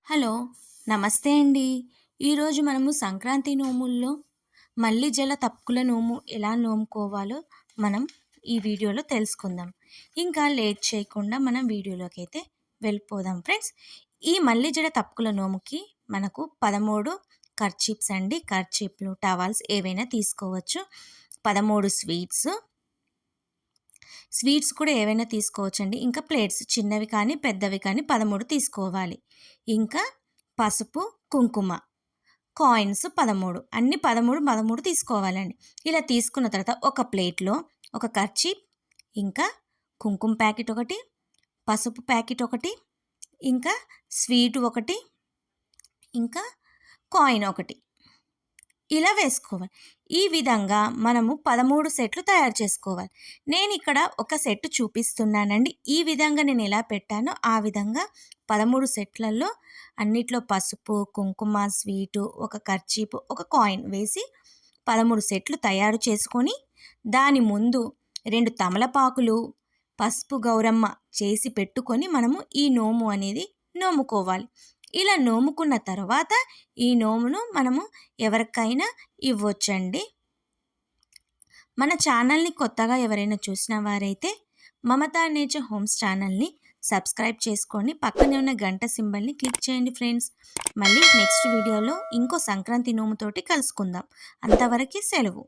Hello! నమస్తే అండి. ఈరోజు మనము సంక్రాంతి నోముల్లో మల్లి జల తప్పుకుల నోము ఎలా నోముకోవాలో మనం ఈ వీడియోలో తెలుసుకుందాం. ఇంకా లేట్ చేయకుండా మనం వీడియోలోకైతే వెళ్ళిపోదాం ఫ్రెండ్స్. ఈ మల్లి జడ తప్పుకుల నోముకి మనకు 13 కర్చీప్స్ అండి. కర్చీప్‌లు, టవల్స్ ఏవైనా తీసుకోవచ్చు. 13 స్వీట్స్ కూడా ఏవైనా తీసుకోవచ్చండి. ఇంకా ప్లేట్స్ చిన్నవి కానీ, పెద్దవి కానీ 13 తీసుకోవాలి. ఇంకా పసుపు, కుంకుమ, కాయిన్స్ 13 అన్నీ 13, 13 తీసుకోవాలండి. ఇలా తీసుకున్న తర్వాత ఒక ప్లేట్‌లో ఒక కర్చీప్, ఇంకా కుంకుమ ప్యాకెట్ ఒకటి, పసుపు ప్యాకెట్ ఒకటి, ఇంకా స్వీట్ ఒకటి, ఇంకా కాయిన్ ఒకటి ఇలా వేసుకోవాలి. ఈ విధంగా మనము 13 సెట్లు తయారు చేసుకోవాలి. నేను ఇక్కడ ఒక సెట్ చూపిస్తున్నానండి. ఈ విధంగా నేను ఎలా పెట్టానో ఆ విధంగా 13 సెట్లలో అన్నిట్లో పసుపు, కుంకుమ, స్వీటు, ఒక కర్చీపు, ఒక కాయిన్ వేసి 13 సెట్లు తయారు చేసుకొని దాని ముందు 2 తమలపాకులు, పసుపు గౌరమ్మ చేసి పెట్టుకొని మనము ఈ నోము అనేది నోముకోవాలి. ఇలా నోముకున్న తర్వాత ఈ నోమును మనము ఎవరికైనా ఇవ్వొచ్చండి. మన ఛానల్ని కొత్తగా ఎవరైనా చూసిన వారైతే మమతా నేచర్ హోమ్స్ ఛానల్ని సబ్స్క్రైబ్ చేసుకొని పక్కనే ఉన్న గంట సింబల్ని క్లిక్ చేయండి ఫ్రెండ్స్. మళ్ళీ నెక్స్ట్ వీడియోలో ఇంకో సంక్రాంతి నోముతోటి కలుసుకుందాం. అంతవరకు సెలవు.